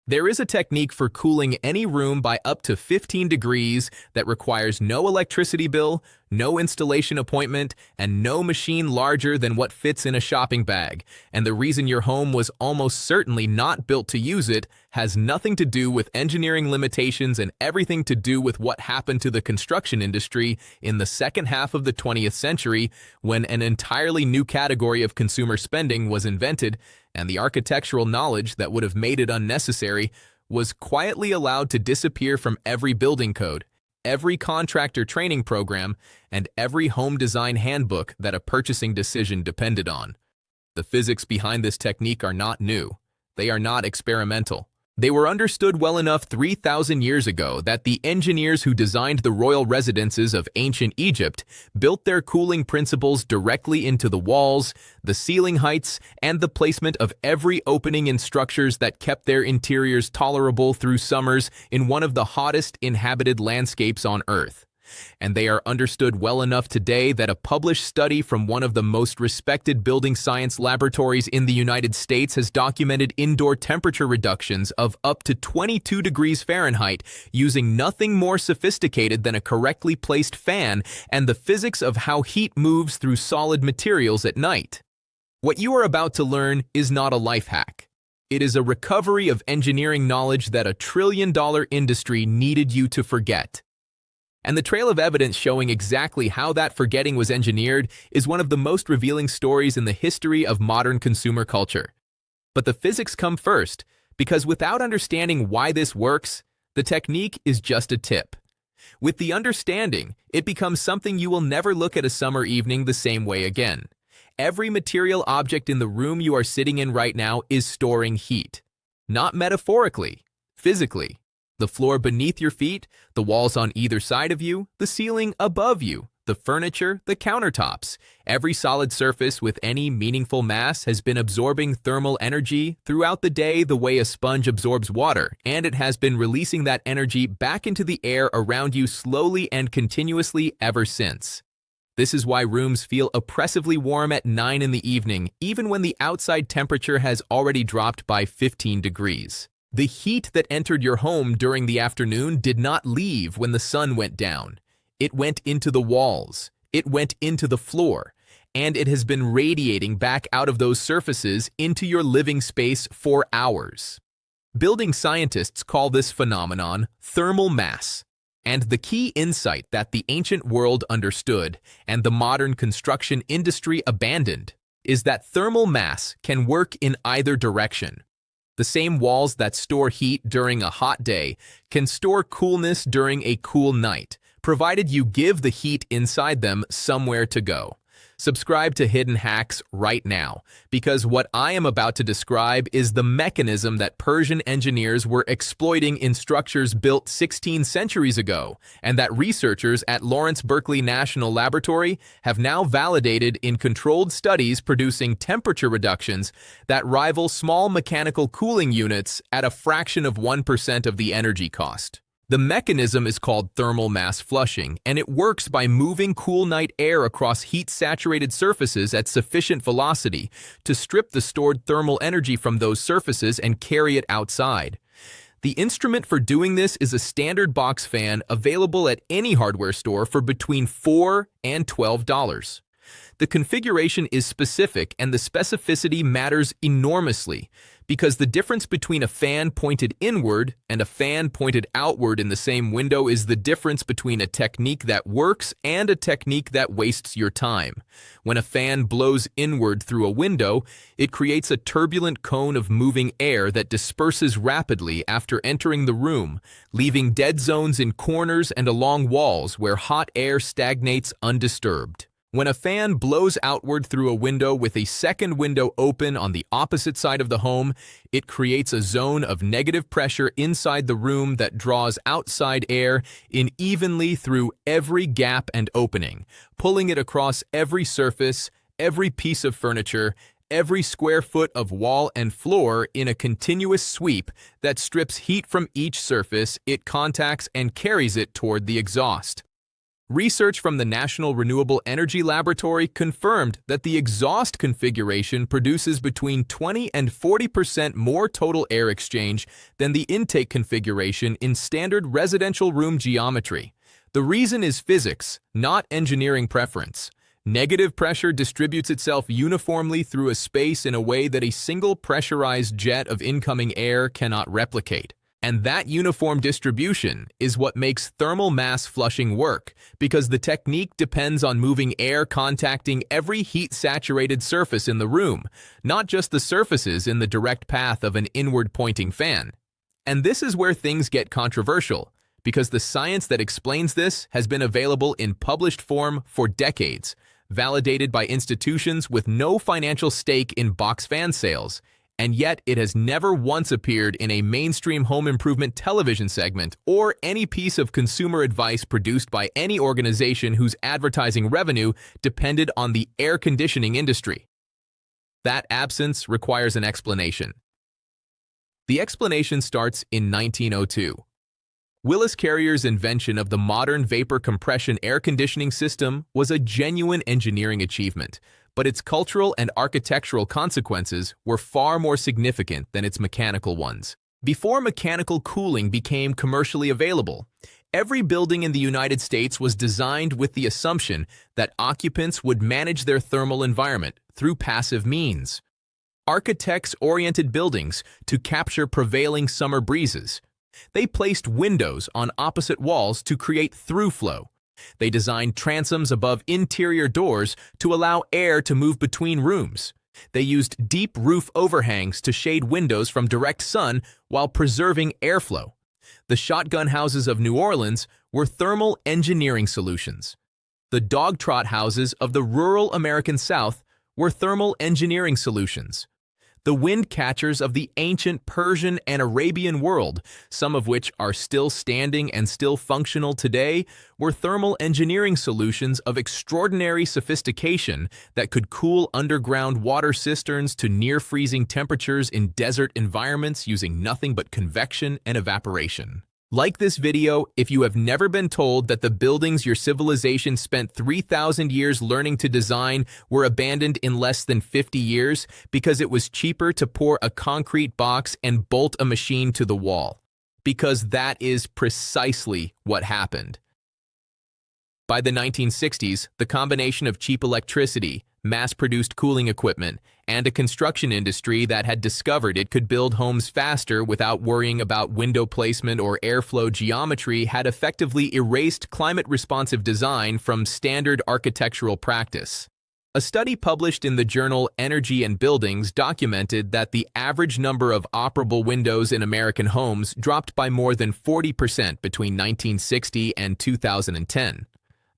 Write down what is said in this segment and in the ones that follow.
There is a technique for cooling any room by up to 15 degrees that requires no electricity bill, no installation appointment, and no machine larger than what fits in a shopping bag. And the reason your home was almost certainly not built to use it has nothing to do with engineering limitations and everything to do with what happened to the construction industry in the second half of the 20th century when an entirely new category of consumer spending was invented, and the architectural knowledge that would have made it unnecessary was quietly allowed to disappear from every building code, every contractor training program, and every home design handbook that a purchasing decision depended on. The physics behind this technique are not new. They are not experimental. They were understood well enough 3,000 years ago that the engineers who designed the royal residences of ancient Egypt built their cooling principles directly into the walls, the ceiling heights, and the placement of every opening in structures that kept their interiors tolerable through summers in one of the hottest inhabited landscapes on Earth. And they are understood well enough today that a published study from one of the most respected building science laboratories in the United States has documented indoor temperature reductions of up to 22 degrees Fahrenheit using nothing more sophisticated than a correctly placed fan and the physics of how heat moves through solid materials at night. What you are about to learn is not a life hack. It is a recovery of engineering knowledge that a trillion-dollar industry needed you to forget. And the trail of evidence showing exactly how that forgetting was engineered is one of the most revealing stories in the history of modern consumer culture. But the physics come first, because without understanding why this works, the technique is just a tip. With the understanding, it becomes something you will never look at a summer evening the same way again. Every material object in the room you are sitting in right now is storing heat. Not metaphorically, physically. The floor beneath your feet, the walls on either side of you, the ceiling above you, the furniture, the countertops. Every solid surface with any meaningful mass has been absorbing thermal energy throughout the day the way a sponge absorbs water, and it has been releasing that energy back into the air around you slowly and continuously ever since. This is why rooms feel oppressively warm at 9 in the evening, even when the outside temperature has already dropped by 15 degrees. The heat that entered your home during the afternoon did not leave when the sun went down. It went into the walls, it went into the floor, and it has been radiating back out of those surfaces into your living space for hours. Building scientists call this phenomenon thermal mass. And the key insight that the ancient world understood and the modern construction industry abandoned is that thermal mass can work in either direction. The same walls that store heat during a hot day can store coolness during a cool night, provided you give the heat inside them somewhere to go. Subscribe to Hidden Hacks right now, because what I am about to describe is the mechanism that Persian engineers were exploiting in structures built 16 centuries ago, and that researchers at Lawrence Berkeley National Laboratory have now validated in controlled studies producing temperature reductions that rival small mechanical cooling units at a fraction of 1% of the energy cost. The mechanism is called thermal mass flushing, and it works by moving cool night air across heat-saturated surfaces at sufficient velocity to strip the stored thermal energy from those surfaces and carry it outside. The instrument for doing this is a standard box fan available at any hardware store for between $4 and $12. The configuration is specific and the specificity matters enormously because the difference between a fan pointed inward and a fan pointed outward in the same window is the difference between a technique that works and a technique that wastes your time. When a fan blows inward through a window, it creates a turbulent cone of moving air that disperses rapidly after entering the room, leaving dead zones in corners and along walls where hot air stagnates undisturbed. When a fan blows outward through a window with a second window open on the opposite side of the home, it creates a zone of negative pressure inside the room that draws outside air in evenly through every gap and opening, pulling it across every surface, every piece of furniture, every square foot of wall and floor in a continuous sweep that strips heat from each surface it contacts and carries it toward the exhaust. Research from the National Renewable Energy Laboratory confirmed that the exhaust configuration produces between 20 and 40% more total air exchange than the intake configuration in standard residential room geometry. The reason is physics, not engineering preference. Negative pressure distributes itself uniformly through a space in a way that a single pressurized jet of incoming air cannot replicate. And that uniform distribution is what makes thermal mass flushing work, because the technique depends on moving air contacting every heat-saturated surface in the room, not just the surfaces in the direct path of an inward-pointing fan. And this is where things get controversial, because the science that explains this has been available in published form for decades, validated by institutions with no financial stake in box fan sales, and yet it has never once appeared in a mainstream home improvement television segment or any piece of consumer advice produced by any organization whose advertising revenue depended on the air conditioning industry. That absence requires an explanation. The explanation starts in 1902. Willis Carrier's invention of the modern vapor compression air conditioning system was a genuine engineering achievement, but its cultural and architectural consequences were far more significant than its mechanical ones. Before mechanical cooling became commercially available, every building in the United States was designed with the assumption that occupants would manage their thermal environment through passive means. Architects oriented buildings to capture prevailing summer breezes. They placed windows on opposite walls to create through flow. They designed transoms above interior doors to allow air to move between rooms. They used deep roof overhangs to shade windows from direct sun while preserving airflow. The shotgun houses of New Orleans were thermal engineering solutions. The dog trot houses of the rural American South were thermal engineering solutions. The wind catchers of the ancient Persian and Arabian world, some of which are still standing and still functional today, were thermal engineering solutions of extraordinary sophistication that could cool underground water cisterns to near-freezing temperatures in desert environments using nothing but convection and evaporation. Like this video, if you have never been told that the buildings your civilization spent 3,000 years learning to design were abandoned in less than 50 years because it was cheaper to pour a concrete box and bolt a machine to the wall. Because that is precisely what happened. By the 1960s, the combination of cheap electricity, mass-produced cooling equipment, and a construction industry that had discovered it could build homes faster without worrying about window placement or airflow geometry had effectively erased climate-responsive design from standard architectural practice. A study published in the journal Energy and Buildings documented that the average number of operable windows in American homes dropped by more than 40% between 1960 and 2010.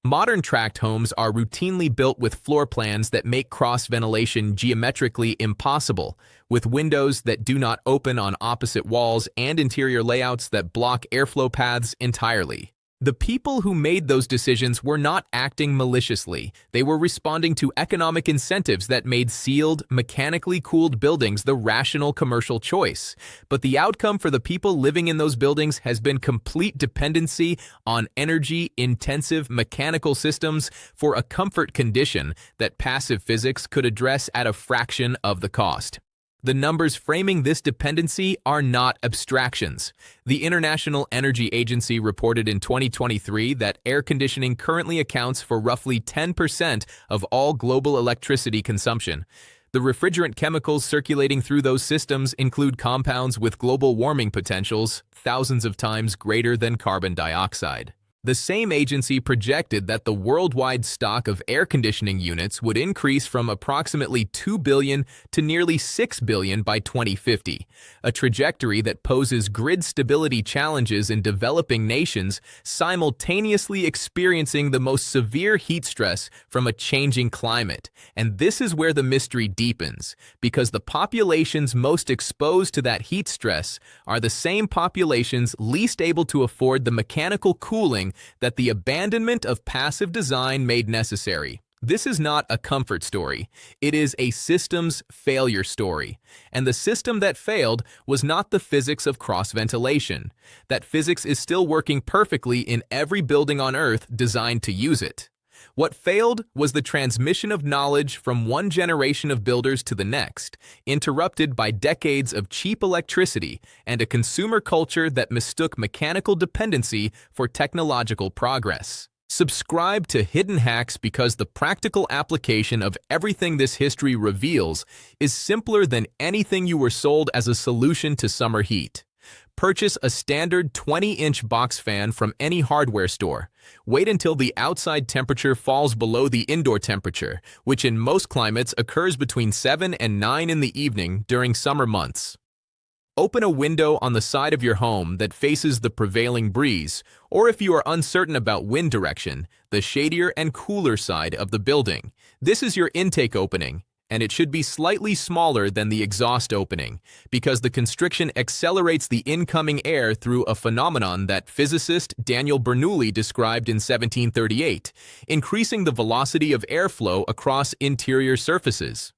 Modern tract homes are routinely built with floor plans that make cross-ventilation geometrically impossible, with windows that do not open on opposite walls and interior layouts that block airflow paths entirely. The people who made those decisions were not acting maliciously. They were responding to economic incentives that made sealed, mechanically cooled buildings the rational commercial choice. But the outcome for the people living in those buildings has been complete dependency on energy-intensive mechanical systems for a comfort condition that passive physics could address at a fraction of the cost. The numbers framing this dependency are not abstractions. The International Energy Agency reported in 2023 that air conditioning currently accounts for roughly 10% of all global electricity consumption. The refrigerant chemicals circulating through those systems include compounds with global warming potentials thousands of times greater than carbon dioxide. The same agency projected that the worldwide stock of air conditioning units would increase from approximately 2 billion to nearly 6 billion by 2050, a trajectory that poses grid stability challenges in developing nations simultaneously experiencing the most severe heat stress from a changing climate. And this is where the mystery deepens, because the populations most exposed to that heat stress are the same populations least able to afford the mechanical cooling that the abandonment of passive design made necessary. This is not a comfort story. It is a systems failure story. And the system that failed was not the physics of cross-ventilation. That physics is still working perfectly in every building on Earth designed to use it. What failed was the transmission of knowledge from one generation of builders to the next, interrupted by decades of cheap electricity and a consumer culture that mistook mechanical dependency for technological progress. Subscribe to Hidden Hacks because the practical application of everything this history reveals is simpler than anything you were sold as a solution to summer heat. Purchase a standard 20-inch box fan from any hardware store. Wait until the outside temperature falls below the indoor temperature, which in most climates occurs between 7 and 9 in the evening during summer months. Open a window on the side of your home that faces the prevailing breeze, or if you are uncertain about wind direction, the shadier and cooler side of the building. This is your intake opening, and it should be slightly smaller than the exhaust opening, because the constriction accelerates the incoming air through a phenomenon that physicist Daniel Bernoulli described in 1738, increasing the velocity of airflow across interior surfaces.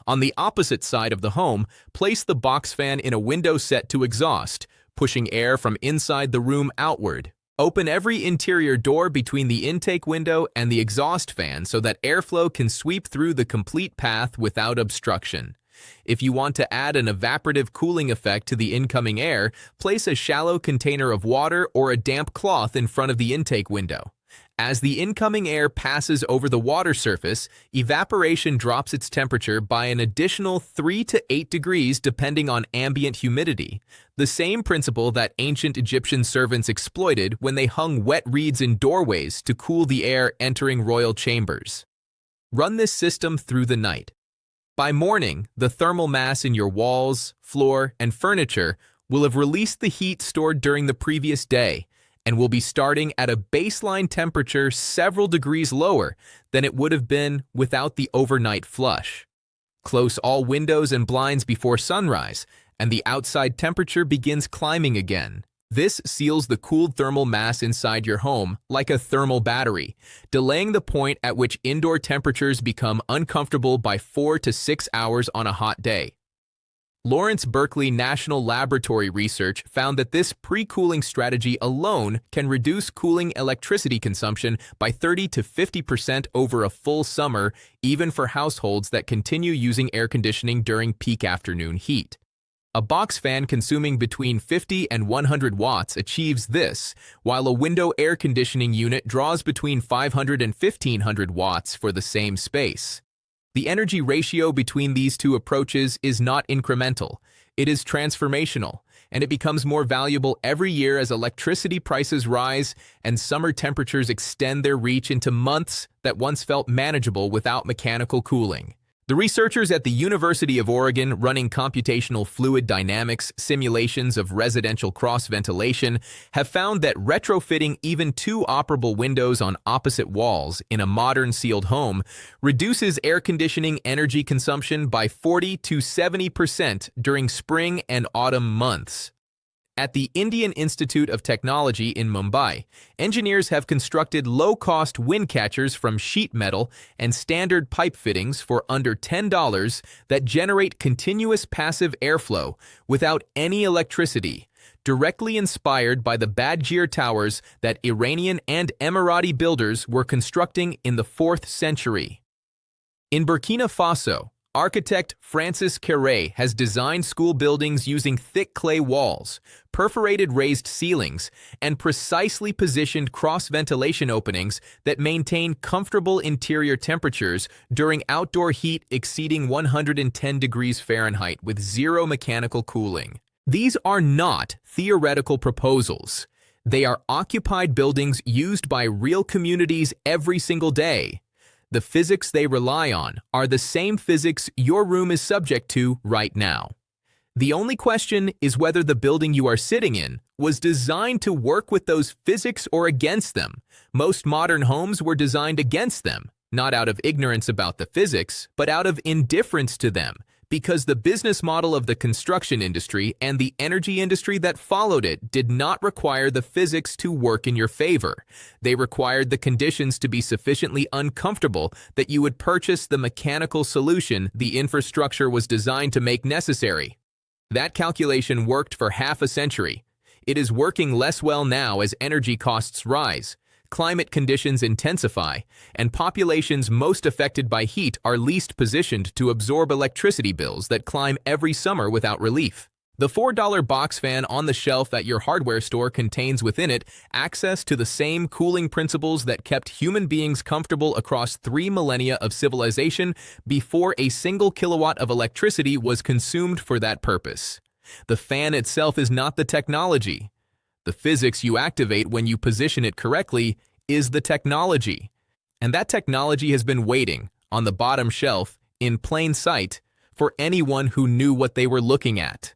On the opposite side of the home, place the box fan in a window set to exhaust, pushing air from inside the room outward. Open every interior door between the intake window and the exhaust fan so that airflow can sweep through the complete path without obstruction. If you want to add an evaporative cooling effect to the incoming air, place a shallow container of water or a damp cloth in front of the intake window. As the incoming air passes over the water surface, evaporation drops its temperature by an additional 3 to 8 degrees depending on ambient humidity, the same principle that ancient Egyptian servants exploited when they hung wet reeds in doorways to cool the air entering royal chambers. Run this system through the night. By morning, the thermal mass in your walls, floor, and furniture will have released the heat stored during the previous day, and will be starting at a baseline temperature several degrees lower than it would have been without the overnight flush. Close all windows and blinds before sunrise, and the outside temperature begins climbing again. This seals the cooled thermal mass inside your home like a thermal battery, delaying the point at which indoor temperatures become uncomfortable by 4 to 6 hours on a hot day. Lawrence Berkeley National Laboratory research found that this pre-cooling strategy alone can reduce cooling electricity consumption by 30 to 50% over a full summer, even for households that continue using air conditioning during peak afternoon heat. A box fan consuming between 50 and 100 watts achieves this, while a window air conditioning unit draws between 500 and 1500 watts for the same space. The energy ratio between these two approaches is not incremental, it is transformational, and it becomes more valuable every year as electricity prices rise and summer temperatures extend their reach into months that once felt manageable without mechanical cooling. The researchers at the University of Oregon running computational fluid dynamics simulations of residential cross-ventilation have found that retrofitting even 2 operable windows on opposite walls in a modern sealed home reduces air conditioning energy consumption by 40 to 70% during spring and autumn months. At the Indian Institute of Technology in Mumbai, engineers have constructed low-cost wind catchers from sheet metal and standard pipe fittings for under $10 that generate continuous passive airflow without any electricity, directly inspired by the Badgir towers that Iranian and Emirati builders were constructing in the 4th century. In Burkina Faso, architect Francis Carré has designed school buildings using thick clay walls, perforated raised ceilings, and precisely positioned cross-ventilation openings that maintain comfortable interior temperatures during outdoor heat exceeding 110 degrees Fahrenheit with zero mechanical cooling. These are not theoretical proposals. They are occupied buildings used by real communities every single day. The physics they rely on are the same physics your room is subject to right now. The only question is whether the building you are sitting in was designed to work with those physics or against them. Most modern homes were designed against them, not out of ignorance about the physics, but out of indifference to them, Because the business model of the construction industry and the energy industry that followed it did not require the physics to work in your favor. They required the conditions to be sufficiently uncomfortable that you would purchase the mechanical solution the infrastructure was designed to make necessary. That calculation worked for half a century. It is working less well now as energy costs rise, climate conditions intensify, and populations most affected by heat are least positioned to absorb electricity bills that climb every summer without relief. The $4 box fan on the shelf at your hardware store contains within it access to the same cooling principles that kept human beings comfortable across 3 millennia of civilization before a single kilowatt of electricity was consumed for that purpose. The fan itself is not the technology. The physics you activate when you position it correctly is the technology. And that technology has been waiting on the bottom shelf in plain sight for anyone who knew what they were looking at.